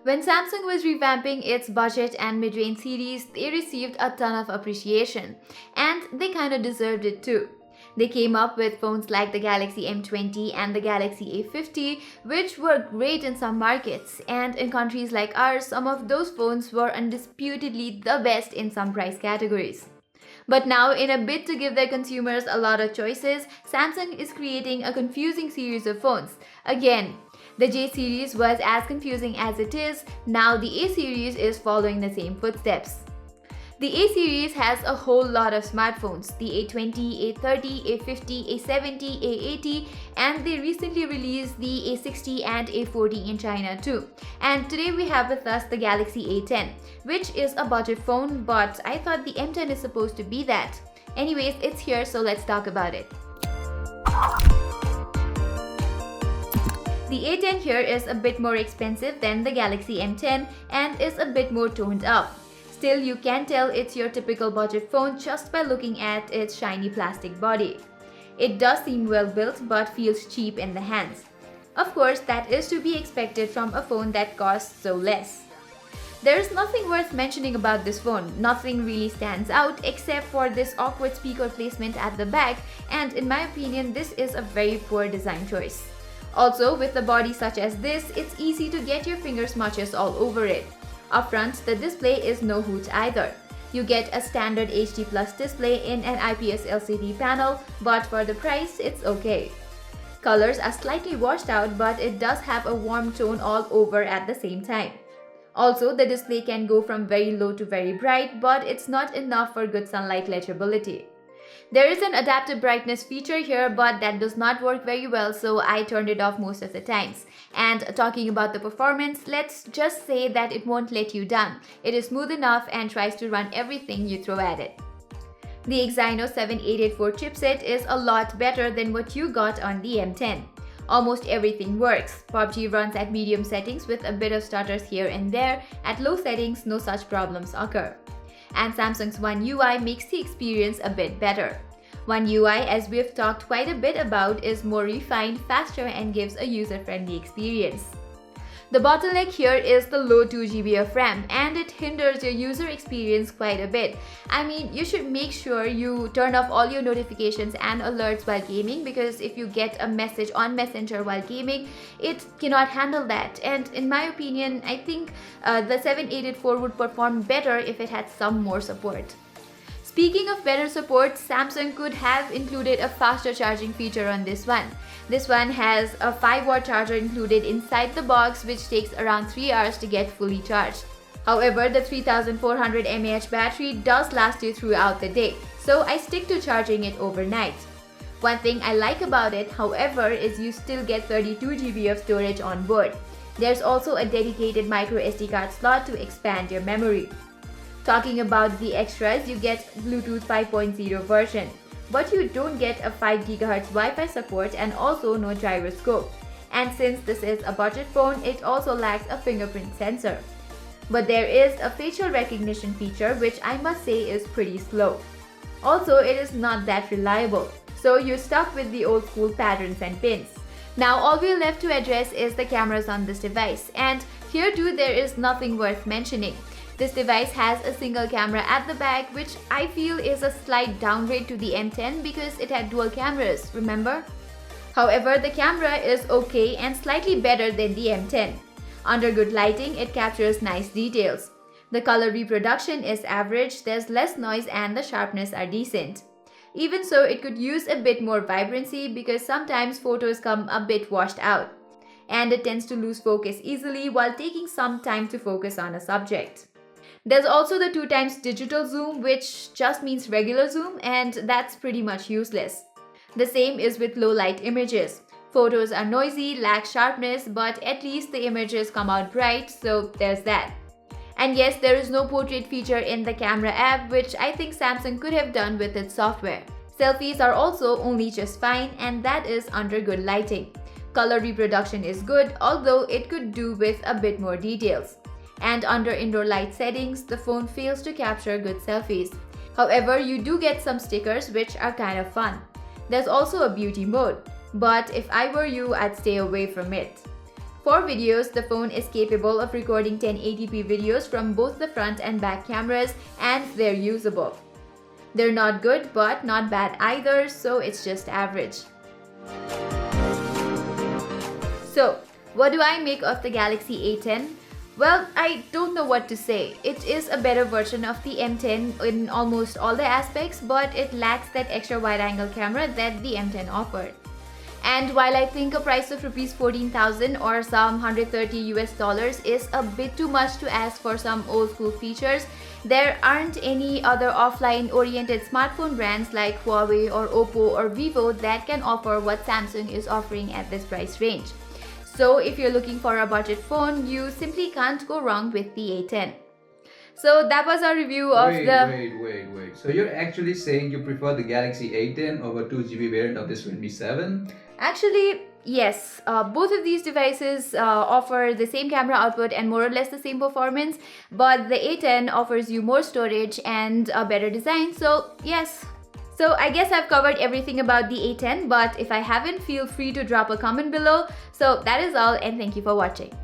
When Samsung was revamping its budget and mid-range series, they received a ton of appreciation, and they kinda deserved it too. They came up with phones like the Galaxy M20 and the Galaxy A50, which were great in some markets, and in countries like ours, some of those phones were undisputedly the best in some price categories. But now, in a bid to give their consumers a lot of choices, Samsung is creating a confusing series of phones. Again, the J series was as confusing as it is, now the A series is following the same footsteps. The A series has a whole lot of smartphones, the A20, A30, A50, A70, A80, and they recently released the A60 and A40 in China too. And today we have with us the Galaxy A10, which is a budget phone, but I thought the M10 is supposed to be that. Anyways, it's here, so let's talk about it. The A10 here is a bit more expensive than the Galaxy M10 and is a bit more toned up. Still, you can tell it's your typical budget phone just by looking at its shiny plastic body. It does seem well built but feels cheap in the hands. Of course, that is to be expected from a phone that costs so less. There is nothing worth mentioning about this phone. Nothing really stands out except for this awkward speaker placement at the back, and in my opinion, this is a very poor design choice. Also, with a body such as this, it's easy to get your finger smudges all over it. Up front, the display is no hoot either. You get a standard HD Plus display in an IPS LCD panel, but for the price, it's okay. Colors are slightly washed out, but it does have a warm tone all over at the same time. Also, the display can go from very low to very bright, but it's not enough for good sunlight legibility. There is an adaptive brightness feature here, but that does not work very well, so I turned it off most of the times. And talking about the performance, let's just say that it won't let you down. It is smooth enough and tries to run everything you throw at it. The Exynos 7884 chipset is a lot better than what you got on the M10. Almost everything works. PUBG runs at medium settings with a bit of stutters here and there. At low settings, no such problems occur. And Samsung's One UI makes the experience a bit better. One UI, as we've talked quite a bit about, is more refined, faster, and gives a user-friendly experience. The bottleneck here is the low 2GB of RAM, and it hinders your user experience quite a bit. I mean, you should make sure you turn off all your notifications and alerts while gaming, because if you get a message on Messenger while gaming, it cannot handle that. And in my opinion, I think the 7884 would perform better if it had some more support. Speaking of better support, Samsung could have included a faster charging feature on this one. This one has a 5-watt charger included inside the box, which takes around 3 hours to get fully charged. However, the 3400 mAh battery does last you throughout the day, so I stick to charging it overnight. One thing I like about it, however, is you still get 32GB of storage on board. There's also a dedicated microSD card slot to expand your memory. Talking about the extras, you get Bluetooth 5.0 version, but you don't get a 5 GHz Wi-Fi support and also no gyroscope. And since this is a budget phone, it also lacks a fingerprint sensor. But there is a facial recognition feature, which I must say is pretty slow. Also, it is not that reliable, so you're stuck with the old school patterns and pins. Now all we're left to address is the cameras on this device, and here too there is nothing worth mentioning. This device has a single camera at the back, which I feel is a slight downgrade to the M10 because it had dual cameras, remember? However, the camera is okay and slightly better than the M10. Under good lighting, it captures nice details. The color reproduction is average, there's less noise, and the sharpness are decent. Even so, it could use a bit more vibrancy because sometimes photos come a bit washed out, and it tends to lose focus easily while taking some time to focus on a subject. There's also the 2x digital zoom, which just means regular zoom, and that's pretty much useless. The same is with low light images. Photos are noisy, lack sharpness, but at least the images come out bright, so there's that. And yes, there is no portrait feature in the camera app, which I think Samsung could have done with its software. Selfies are also only just fine, and that is under good lighting. Color reproduction is good, although it could do with a bit more details. And under indoor light settings, the phone fails to capture good selfies. However, you do get some stickers which are kind of fun. There's also a beauty mode, but if I were you, I'd stay away from it. For videos, the phone is capable of recording 1080p videos from both the front and back cameras, and they're usable. They're not good but not bad either, so it's just average. So, what do I make of the Galaxy A10? Well, I don't know what to say. It is a better version of the M10 in almost all the aspects, but it lacks that extra wide-angle camera that the M10 offered. And while I think a price of rupees 14,000 or some $130 is a bit too much to ask for some old school features, there aren't any other offline oriented smartphone brands like Huawei or Oppo or Vivo that can offer what Samsung is offering at this price range. So if you're looking for a budget phone, you simply can't go wrong with the A10. So that was our review of Wait. So you're actually saying you prefer the Galaxy A10 over 2GB variant of this Redmi 7? Actually, yes. Both of these devices offer the same camera output and more or less the same performance, but the A10 offers you more storage and a better design, so yes. So I guess I've covered everything about the A10, but if I haven't, feel free to drop a comment below. So that is all, and thank you for watching.